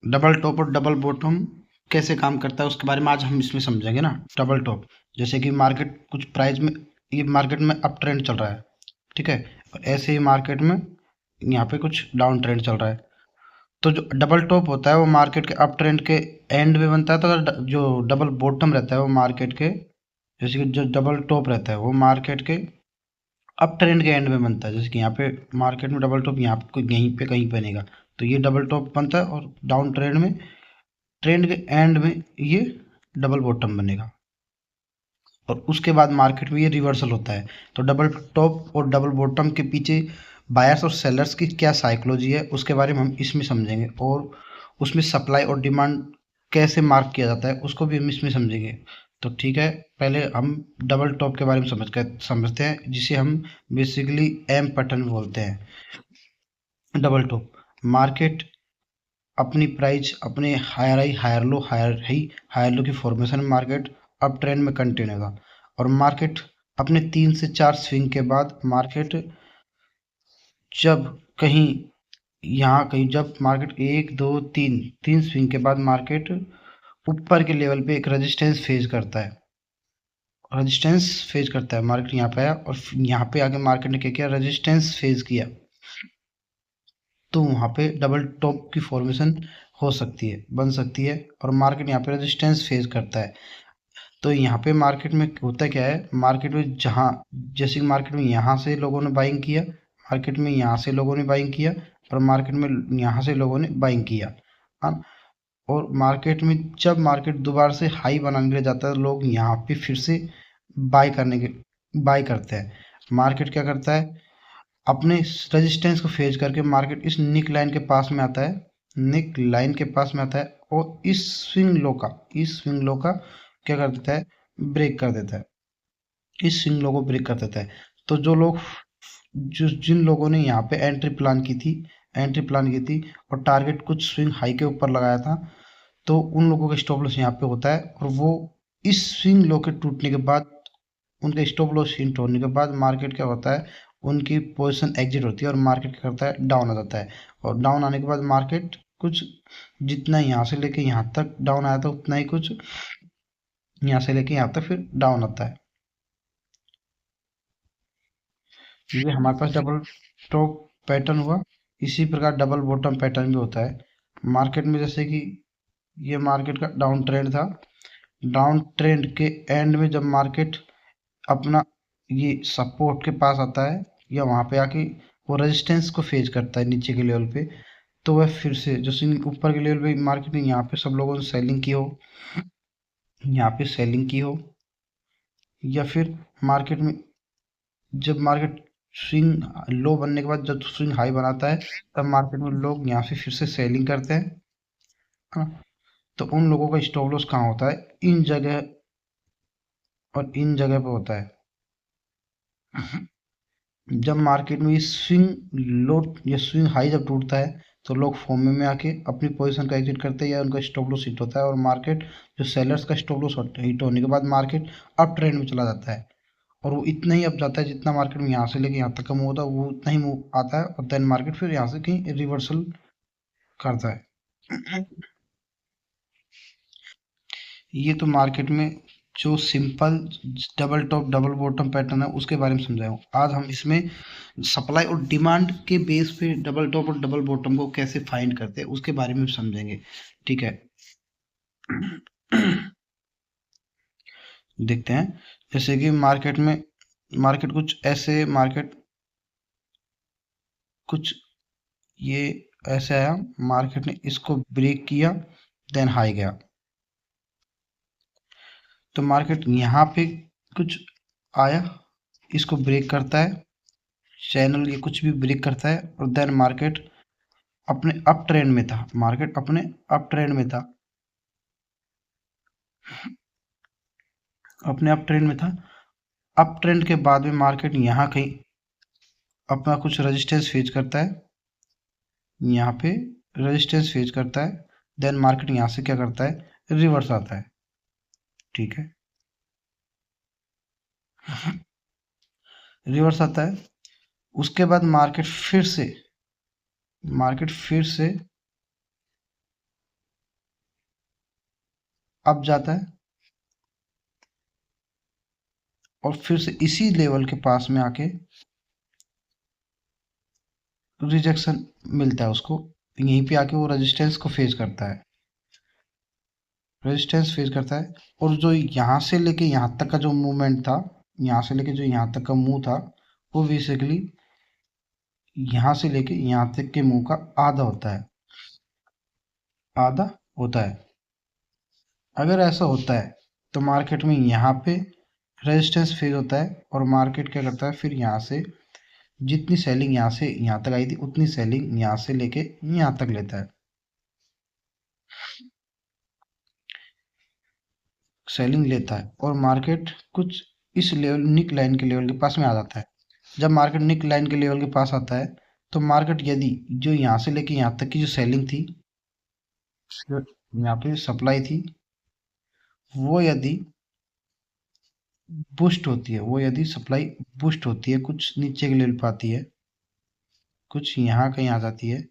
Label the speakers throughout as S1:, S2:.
S1: Double top और double bottom कैसे काम करता है उसके बारे में आज हम इसमें समझेंगे ना। डबल टॉप, जैसे कि मार्केट कुछ प्राइस में, ये मार्केट में अप ट्रेंड चल रहा है, ठीक है, और ऐसे ही मार्केट में यहाँ पे कुछ डाउन ट्रेंड चल रहा है। तो जो डबल टॉप होता है वो मार्केट के अप ट्रेंड के एंड में बनता है, तो जो डबल बॉटम रहता है वो मार्केट के, जैसे कि जो डबल टॉप रहता है वो मार्केट के अप ट्रेंड के एंड में बनता है। जैसे कि यहाँ पे मार्केट में डबल टॉप यहाँ पे यहीं पे कहीं बनेगा, तो ये डबल टॉप बनता है, और डाउन ट्रेंड में, ट्रेंड के एंड में ये डबल बॉटम बनेगा, और उसके बाद मार्केट में ये रिवर्सल होता है। तो डबल टॉप और डबल बॉटम के पीछे बायर्स और सेलर्स की क्या साइकोलॉजी है उसके बारे में हम इसमें समझेंगे, और उसमें सप्लाई और डिमांड कैसे मार्क किया जाता है उसको भी हम इसमें समझेंगे। तो ठीक है, पहले हम डबल टॉप के बारे में समझते हैं, जिसे हम बेसिकली एम पैटर्न बोलते हैं। डबल टॉप मार्केट अपनी प्राइस अपने higher high higher low higher high higher low की फॉर्मेशन में मार्केट अप ट्रेंड में कंटिन्यू होगा, और मार्केट अपने 3 से 4 स्विंग के बाद मार्केट जब कहीं यहाँ कहीं जब मार्केट 1 2 3 स्विंग के बाद मार्केट ऊपर के लेवल पे एक रेजिस्टेंस फेज करता है। मार्केट यहाँ पे आया और यहाँ पे आके मार्केट ने क्या किया, रेजिस्टेंस फेज किया, तो वहाँ पे डबल टॉप की फॉर्मेशन हो सकती है, बन सकती है, और मार्केट यहाँ पे रेजिस्टेंस फेस करता है। तो यहाँ पे मार्केट में होता क्या है, मार्केट में जहाँ, जैसे कि मार्केट में यहाँ से लोगों ने बाइंग किया, मार्केट में यहाँ से लोगों ने बाइंग किया, और मार्केट में यहाँ से लोगों ने बाइंग किया, हाँ। और मार्केट में जब मार्केट दोबारा से हाई बनाने के लिए जाता है, लोग यहाँ पे फिर से बाय करते हैं। मार्केट क्या करता है, अपने रेजिस्टेंस को फेज करके मार्केट इस निक लाइन के पास में आता है, निक लाइन के पास में आता है, और इस स्विंग लो का क्या कर देता है, ब्रेक कर देता है, इस स्विंग लो को ब्रेक कर देता है। तो जिन लोगों ने यहाँ पे एंट्री प्लान की थी और टारगेट कुछ स्विंग हाई के ऊपर लगाया था, तो उन लोगों का स्टॉप लॉस यहाँ पे होता है, और वो इस स्विंग लो के टूटने के बाद, उनका स्टॉप लॉस हिट होने के बाद मार्केट क्या होता है, उनकी पोजीशन एग्जिट होती है, और मार्केट क्या करता है, डाउन आ जाता है। और डाउन आने के बाद मार्केट कुछ जितना यहाँ से लेके यहाँ तक डाउन आया था, उतना ही कुछ यहाँ से लेके यहाँ तक फिर डाउन आता है। ये हमारे पास डबल टॉप पैटर्न हुआ। इसी प्रकार डबल बॉटम पैटर्न भी होता है मार्केट में। जैसे कि ये मार्केट का डाउन ट्रेंड था, डाउन ट्रेंड के एंड में जब मार्केट अपना ये सपोर्ट के पास आता है, या वहाँ पे आके वो रेजिस्टेंस को फेज करता है नीचे के लेवल पे, तो वह फिर से जो ऊपर के लेवल पे मार्केट में यहाँ पे सब लोगों ने सेलिंग की हो, यहाँ पे सेलिंग की हो, या फिर मार्केट में जब मार्केट स्विंग लो बनने के बाद जब स्विंग हाई बनाता है, तब मार्केट में लोग यहाँ से फिर से सेलिंग करते हैं, हाँ। तो उन लोगों का स्टॉप लॉस कहाँ होता है, इन जगह और इन जगह पे होता है। जब मार्केट में ये स्विंग लो या स्विंग हाई जब टूटता है, तो लोग फोमे में आके अपनी पोजीशन का एग्जिट करते हैं, या उनका स्टॉप लॉस हिट होता है, और मार्केट जो सेलर्स का स्टॉप लॉस हिट होने के बाद मार्केट अप ट्रेंड में चला जाता है, और वो इतना ही अप जाता है जितना मार्केट में यहाँ से लेके यहाँ तक का मूव होता है, वो उतना ही मूव आता है, और देन मार्केट फिर यहाँ से कहीं रिवर्सल करता है। ये तो मार्केट में जो simple double top double bottom pattern है उसके बारे में समझाया हूँ। आज हम इसमें सप्लाई और डिमांड के बेस पे डबल टॉप और डबल बॉटम को कैसे फाइंड करते हैं उसके बारे में समझेंगे, ठीक है। देखते हैं, जैसे कि मार्केट कुछ ये ऐसे आया, मार्केट ने इसको ब्रेक किया, देन हाई गया, तो मार्केट यहाँ पे कुछ आया, इसको ब्रेक करता है, चैनल ये कुछ भी ब्रेक करता है, और देन मार्केट अपने अप ट्रेंड में था, मार्केट अपने अप ट्रेंड में था, अपने अप ट्रेंड में था। अप ट्रेंड के बाद में मार्केट यहाँ कहीं अपना कुछ रेजिस्टेंस फेज करता है, यहाँ पे रेजिस्टेंस फेज करता है, देन मार्केट यहाँ से क्या करता है, रिवर्स आता है, ठीक है, रिवर्स आता है। उसके बाद मार्केट फिर से अब जाता है और फिर से इसी लेवल के पास में आके रिजेक्शन मिलता है उसको। यहीं पे आके वो रेजिस्टेंस को फेस करता है, रेजिस्टेंस फेस करता है। और जो यहाँ से लेके यहाँ तक का जो मूवमेंट था, यहाँ से लेके जो यहाँ तक का मूव था, वो बेसिकली यहाँ से लेके यहाँ तक के मूव का आधा होता है, आधा होता है। अगर ऐसा होता है तो मार्केट में यहाँ पे रेजिस्टेंस फेज होता है और मार्केट क्या करता है, फिर यहाँ से जितनी सेलिंग यहाँ से यहाँ तक आई थी उतनी सेलिंग यहाँ से लेके यहाँ तक लेता है, सेलिंग लेता है। और मार्केट कुछ इस लेवल निक लाइन के लेवल के पास में आ जाता है। जब मार्केट निक लाइन के लेवल के पास आता है तो मार्केट यदि जो यहाँ से लेके यहाँ तक की जो सेलिंग थी, जो यहाँ पे सप्लाई थी, वो यदि बूस्ट होती है, वो यदि सप्लाई बूस्ट होती है, कुछ नीचे के लेवल पे आती है, कुछ यहाँ कहीं आ जाती है,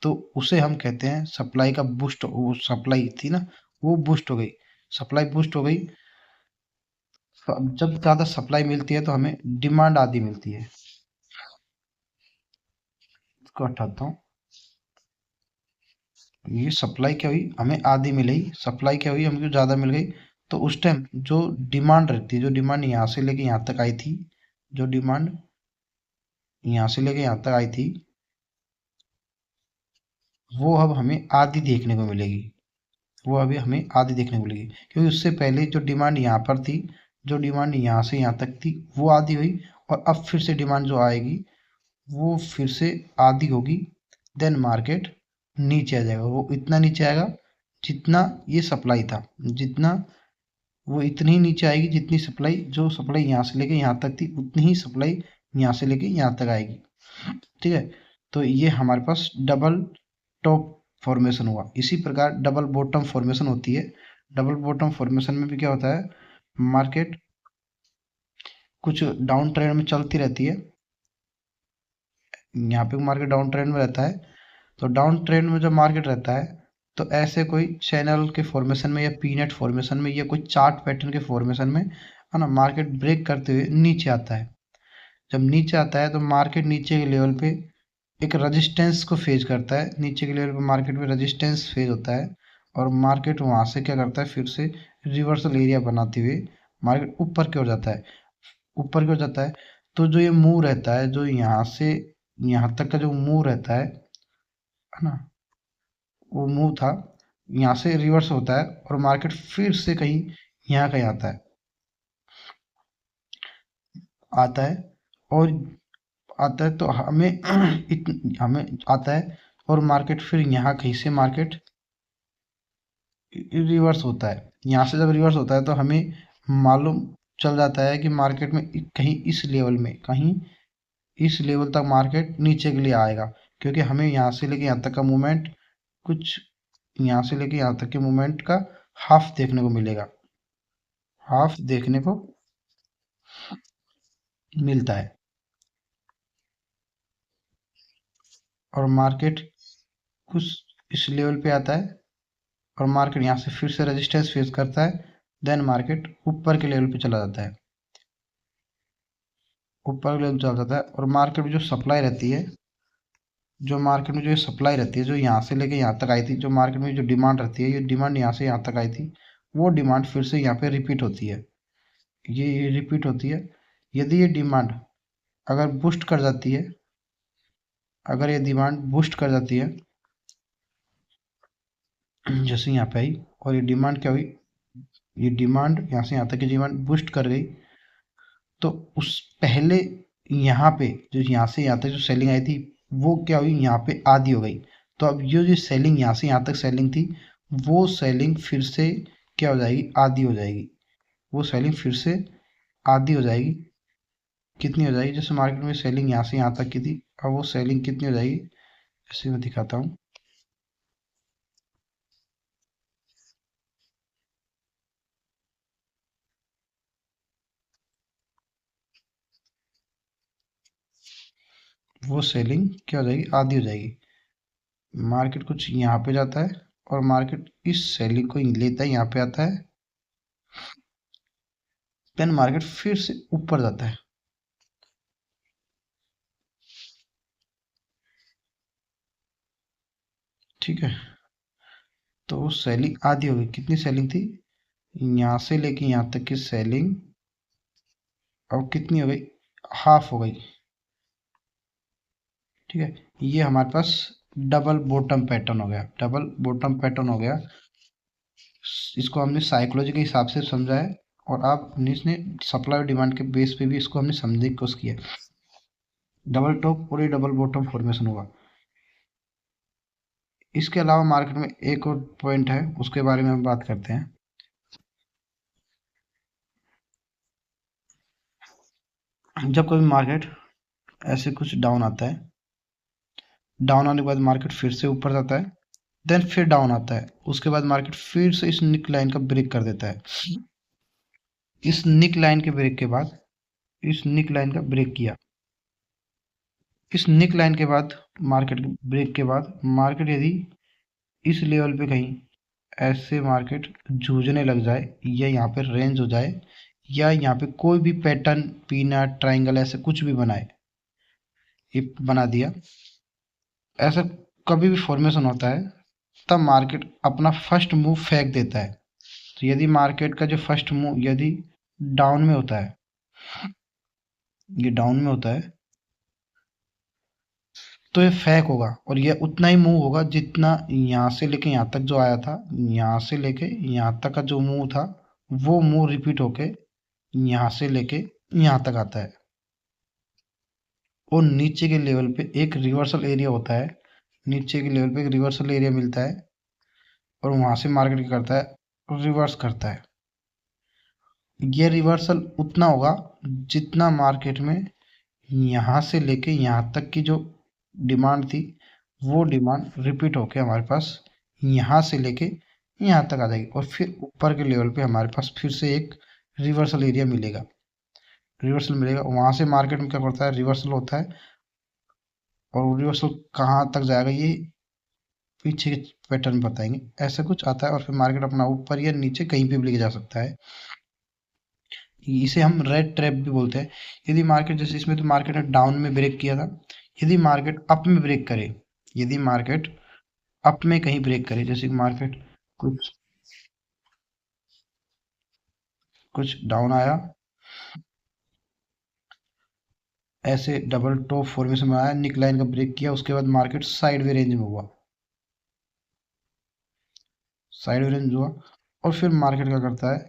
S1: तो उसे हम कहते हैं सप्लाई का बूस्ट। वो सप्लाई थी ना, वो बूस्ट हो गई, सप्लाई बूस्ट हो गई। तो अब जब ज़्यादा सप्लाई मिलती है तो हमें डिमांड आधी मिलती है। इसको हटाता हूँ। ये सप्लाई क्या हुई, हमें आधी मिली, सप्लाई क्या हुई, हमको ज़्यादा मिल गई। तो उस टाइम जो डिमांड रहती है, जो डिमांड यहाँ से लेके यहाँ तक आई थी, जो डिमांड यहाँ से लेके यहाँ तक आई थी, वो अब हमें आधी देखने को मिलेगी, वो अभी हमें आधी देखने को मिलेगी। क्योंकि उससे पहले जो डिमांड यहाँ पर थी, जो डिमांड यहाँ से यहाँ तक थी, वो आधी हुई। और अब फिर से डिमांड जो आएगी वो फिर से आधी होगी। देन मार्केट नीचे आ जाएगा, वो इतना नीचे आएगा जितना ये सप्लाई था, जितना वो इतनी ही नीचे आएगी जितनी सप्लाई, जो सप्लाई यहाँ से लेके यहाँ तक थी उतनी ही सप्लाई यहाँ से लेके यहाँ तक आएगी। ठीक है, तो ये हमारे पास डबल टॉप फॉर्मेशन हुआ। इसी प्रकार डबल बॉटम फॉर्मेशन होती है। डबल बॉटम फॉर्मेशन में भी क्या होता है, मार्केट कुछ डाउन ट्रेंड में चलती रहती है। यहाँ पे मार्केट डाउन ट्रेंड में रहता है। तो डाउन ट्रेंड में जब मार्केट रहता है तो ऐसे कोई चैनल के फॉर्मेशन में या पीनट फॉर्मेशन में या कोई चार्ट पैटर्न के फॉर्मेशन में, है ना, मार्केट ब्रेक करते हुए नीचे आता है। जब नीचे आता है तो मार्केट नीचे के लेवल पे एक रेजिस्टेंस को फेज करता है, नीचे के लेवल पे मार्केट में रेजिस्टेंस फेज होता है। और मार्केट वहाँ से क्या करता है, फिर से रिवर्सल एरिया बनाते हुए मार्केट ऊपर की ओर जाता है, ऊपर की ओर जाता है। तो जो ये मूव रहता है, जो यहाँ से यहाँ तक का जो मूव रहता है ना, वो मूव था, यहाँ से रिवर्स होता है और मार्केट फिर से कहीं यहाँ कहीं आता है, आता है। और आता है तो हमें हमें आता है और मार्केट फिर यहाँ कहीं से मार्केट रिवर्स होता है। यहाँ से जब रिवर्स होता है तो हमें मालूम चल जाता है कि मार्केट में कहीं इस लेवल में, कहीं इस लेवल तक मार्केट नीचे के लिए आएगा। क्योंकि हमें यहाँ से लेके यहाँ तक का मूवमेंट, कुछ यहाँ से लेके यहाँ तक के मूवमेंट का हाफ देखने को मिलेगा, हाफ देखने को मिलता है। और मार्केट कुछ इस लेवल पे आता है और मार्केट यहाँ से फिर से रेजिस्टेंस फेस करता है। देन मार्केट ऊपर के लेवल पे चला जाता है, ऊपर के लेवल चला जाता है। और मार्केट में जो सप्लाई रहती है, जो मार्केट में जो सप्लाई रहती है, जो यहाँ से लेके यहाँ तक आई थी, जो मार्केट में जो डिमांड रहती है, ये डिमांड यहाँ से यहाँ तक आई थी, वो डिमांड फिर से यहाँ पे रिपीट होती है, ये रिपीट होती है। यदि ये डिमांड अगर बूस्ट कर जाती है, अगर ये डिमांड बूस्ट कर जाती है, जैसे यहाँ पे आई और ये डिमांड क्या हुई, ये डिमांड यहाँ से यहाँ तक की डिमांड बूस्ट कर गई, तो उस पहले यहाँ पे जो यहाँ से यहाँ तक जो सेलिंग आई थी, वो क्या हुई, यहाँ पे आधी हो गई। तो अब ये जो सेलिंग यहाँ से यहाँ तक सेलिंग थी, वो सेलिंग फिर से क्या हो जाएगी, आधी हो जाएगी। वो सेलिंग फिर से आधी हो जाएगी। कितनी हो जाएगी, जैसे मार्केट में सेलिंग यहाँ से यहाँ तक की थी, अब वो सेलिंग कितनी हो जाएगी, जैसे मैं दिखाता हूँ। वो सेलिंग क्या हो जाएगी, आधी हो जाएगी। मार्केट कुछ यहाँ पे जाता है और मार्केट इस सेलिंग को लेता है, यहाँ पे आता है, देन मार्केट फिर से ऊपर जाता है। ठीक है, तो सेलिंग आधी हो गई। कितनी सेलिंग थी, यहाँ से लेके यहाँ तक की सेलिंग अब कितनी हो गई, हाफ हो गई। ठीक है, ये हमारे पास डबल बॉटम पैटर्न हो गया, डबल बॉटम पैटर्न हो गया। इसको हमने साइकोलॉजी के हिसाब से समझा है, और आप इसने सप्लाई और डिमांड के बेस पे भी इसको हमने समझने की कोशिश किया। डबल टॉप और ये डबल बॉटम फॉर्मेशन हुआ। इसके अलावा मार्केट में एक और पॉइंट है, उसके बारे में हम बात करते हैं। जब कभी मार्केट ऐसे कुछ डाउन आता है, डाउन आने के बाद मार्केट फिर से ऊपर जाता है, देन फिर डाउन आता है, उसके बाद मार्केट फिर से इस निक लाइन का ब्रेक कर देता है। इस निक लाइन के ब्रेक के बाद, इस निक लाइन का ब्रेक किया, इस निक लाइन के बाद मार्केट ब्रेक के बाद मार्केट यदि इस लेवल पे कहीं ऐसे मार्केट जूझने लग जाए, या यहाँ पे रेंज हो जाए, या यहाँ पे कोई भी पैटर्न, पीनट, ट्राइंगल, ऐसे कुछ भी बनाए, ये बना दिया, ऐसा कभी भी फॉर्मेशन होता है, तब मार्केट अपना फर्स्ट मूव फेंक देता है। तो यदि मार्केट का जो फर्स्ट मूव यदि डाउन में होता है, ये डाउन में होता है, तो ये फेक होगा, और ये उतना ही मूव होगा जितना यहाँ से लेके यहाँ तक जो आया था, यहाँ से लेके यहाँ तक का जो मूव था, वो मूव रिपीट होके यहाँ से लेके यहाँ तक आता है, और नीचे के लेवल पे एक रिवर्सल एरिया होता है, नीचे के लेवल पे एक रिवर्सल एरिया मिलता है, और वहां से मार्केट क्या करता है, रिवर्स करता है। ये रिवर्सल उतना होगा जितना मार्केट में यहाँ से लेके यहाँ तक की जो डिमांड थी, वो डिमांड रिपीट होके हमारे पास यहाँ से लेके यहाँ तक आ जाएगी, और फिर ऊपर के लेवल पे हमारे पास फिर से एक रिवर्सल एरिया मिलेगा, रिवर्सल मिलेगा, वहाँ से मार्केट में क्या करता है, रिवर्सल होता है, और रिवर्सल कहाँ तक जाएगा ये पीछे के पैटर्न बताएंगे। ऐसा कुछ आता है, और फिर मार्केट अपना ऊपर या नीचे कहीं पे भी लेके जा सकता है। इसे हम रेड ट्रैप भी बोलते हैं। यदि मार्केट, जैसे इसमें तो मार्केट ने डाउन में ब्रेक किया था, यदि मार्केट अप में ब्रेक करे, यदि मार्केट अप में कहीं ब्रेक करे, जैसे मार्केट कुछ कुछ डाउन आया, ऐसे डबल टॉप फॉर्मेशन में आया, निक लाइन का ब्रेक किया, उसके बाद मार्केट साइडवे रेंज में हुआ, साइडवे रेंज हुआ, और फिर मार्केट क्या करता है,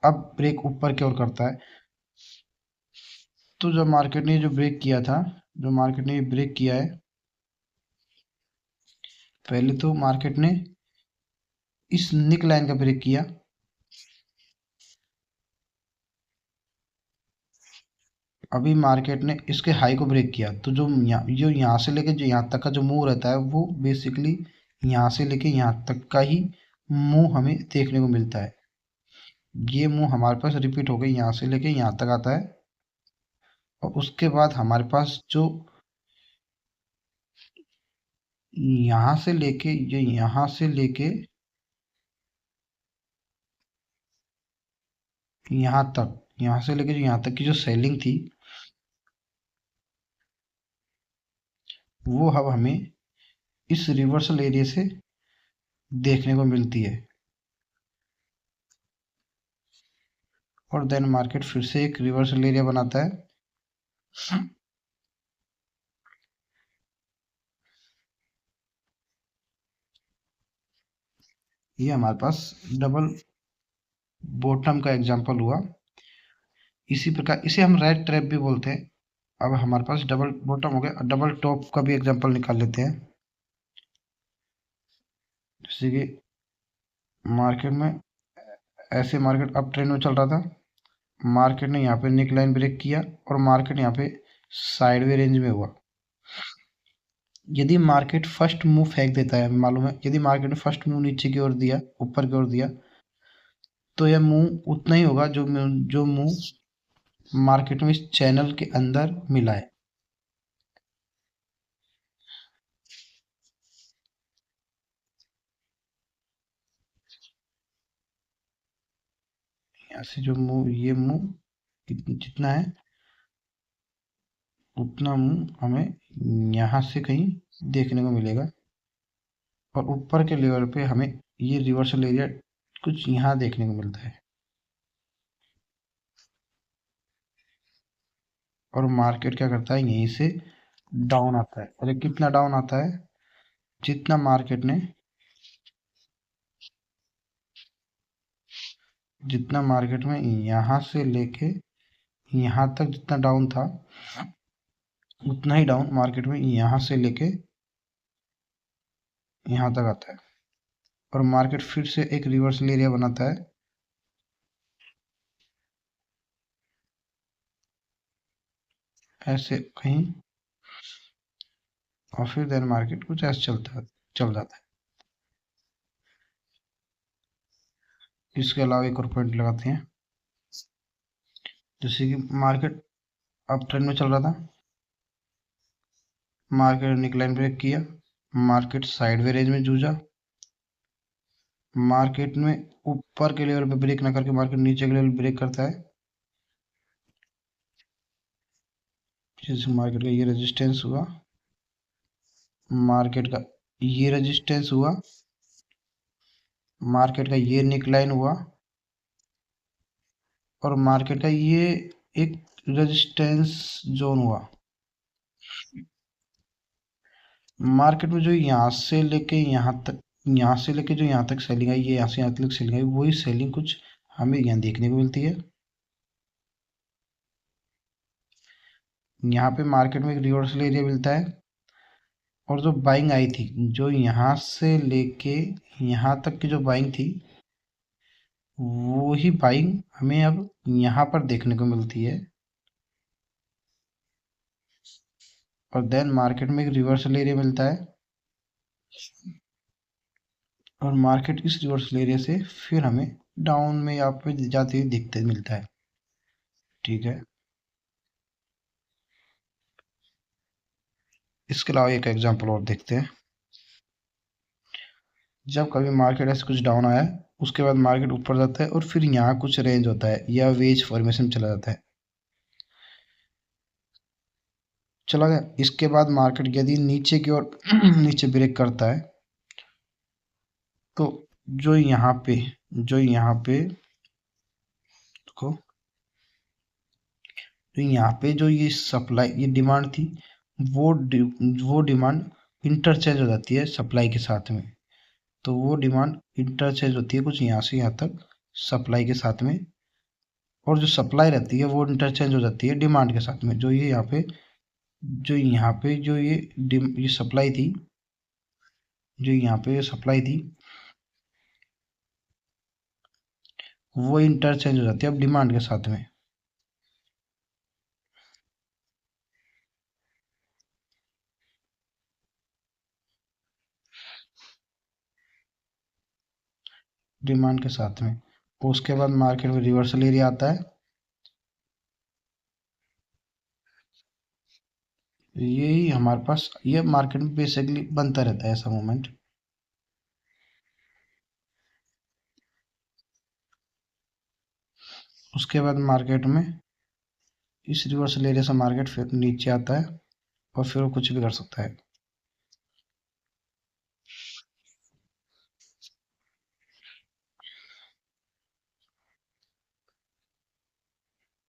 S1: अब ब्रेक ऊपर की ओर करता है। तो जब मार्केट ने जो ब्रेक किया था, जो मार्केट ने ब्रेक किया है, पहले तो मार्केट ने इस निक लाइन का ब्रेक किया, अभी मार्केट ने इसके हाई को ब्रेक किया, तो जो यहाँ से लेके जो यहाँ तक का जो मूव रहता है, वो बेसिकली यहाँ से लेके यहाँ तक का ही मूव हमें देखने को मिलता है। ये मूव हमारे पास रिपीट हो गई, यहाँ से लेके यहाँ तक आता है, और उसके बाद हमारे पास जो यहाँ से लेके ये यहाँ से लेके यहाँ तक, यहाँ से लेके जो यहाँ तक की जो सेलिंग थी, वो अब हमें इस रिवर्सल एरिया से देखने को मिलती है, और देन मार्केट फिर से एक रिवर्सल एरिया बनाता है। ये हमारे पास डबल बॉटम का एग्जांपल हुआ। इसी प्रकार इसे हम रेड ट्रैप भी बोलते हैं। अब हमारे पास डबल बॉटम हो गया, डबल टॉप का भी एग्जांपल निकाल लेते हैं। जैसे कि मार्केट में ऐसे मार्केट अप ट्रेंड में चल रहा था, मार्केट ने यहाँ पे निक लाइन ब्रेक किया, और मार्केट यहाँ पे साइडवे रेंज में हुआ। यदि मार्केट फर्स्ट मूव फेंक देता है, मालूम है, यदि मार्केट ने फर्स्ट मूव नीचे की ओर दिया, ऊपर की ओर दिया, तो यह मूव उतना ही होगा जो मूव मार्केट में इस चैनल के अंदर मिला है। ऐसे जो मूव, ये मूव जितना है उतना मूव हमें यहाँ से कहीं देखने को मिलेगा। और ऊपर के लेवल पे हमें ये रिवर्सल एरिया कुछ यहाँ देखने को मिलता है। और मार्केट क्या करता है, यहीं से डाउन आता है। और ये कितना डाउन आता है, जितना मार्केट ने जितना मार्केट में यहाँ से लेके यहाँ तक जितना डाउन था, उतना ही डाउन मार्केट में यहाँ से लेके यहाँ तक आता है। और मार्केट फिर से एक रिवर्सल एरिया बनाता है, ऐसे कहीं। और फिर देन मार्केट कुछ ऐसे चल जाता है। इसके अलावा एक और पॉइंट लगाते हैं, जैसे कि मार्केट अप ट्रेंड में चल रहा था, मार्केट ने निकलाइन ब्रेक किया, मार्केट साइडवे रेंज में जूझा, मार्केट में ऊपर के लेवल पे ब्रेक ना करके मार्केट नीचे के लेवल ब्रेक करता है। जैसे मार्केट का ये रेजिस्टेंस हुआ, मार्केट का ये रेजिस्टेंस हुआ, मार्केट का ये निकलाइन हुआ, और मार्केट का ये एक रेजिस्टेंस जोन हुआ। मार्केट में जो यहाँ से लेके जो यहाँ तक सेलिंग आई, ये यहाँ से यहाँ तक सेलिंग आई, वही सेलिंग कुछ हमें यहाँ देखने को मिलती है। यहाँ पे मार्केट में एक रिवर्सल एरिया मिलता है। और जो बाइंग आई थी, जो यहाँ से लेके यहाँ तक की जो बाइंग थी, वो ही बाइंग हमें अब यहाँ पर देखने को मिलती है। और देन मार्केट में एक रिवर्सल एरिया मिलता है, और मार्केट इस रिवर्सल एरिया से फिर हमें डाउन में यहाँ पे जाते हुए दिखते मिलता है। ठीक है, इसके अलावा एक एग्जांपल और देखते हैं। जब कभी मार्केट ऐसे कुछ डाउन आया है, उसके बाद मार्केट ऊपर जाता है और फिर यहाँ कुछ रेंज होता है या वेज फॉर्मेशन चला जाता है, चला गया। इसके बाद मार्केट यदि नीचे की ओर नीचे ब्रेक करता है, तो जो यहाँ पे देखो, तो यहाँ पे जो ये सप्लाई, ये डिमांड थी, वो डिमांड इंटरचेंज हो जाती है सप्लाई के साथ में। तो वो डिमांड इंटरचेंज होती है कुछ यहाँ से यहाँ तक सप्लाई के साथ में। और जो सप्लाई रहती है वो इंटरचेंज हो जाती है डिमांड के साथ में। जो ये यहाँ पे जो ये सप्लाई थी, जो यहाँ पे ये सप्लाई थी, वो इंटरचेंज हो जाती है अब डिमांड के साथ में। डिमांड के साथ में उसके बाद मार्केट में रिवर्सल एरिया आता है। यही हमारे पास ये मार्केट में बेसिकली बनता रहता है ऐसा मोमेंट। उसके बाद मार्केट में इस रिवर्सल एरिया से मार्केट फिर नीचे आता है और फिर वो कुछ भी कर सकता है।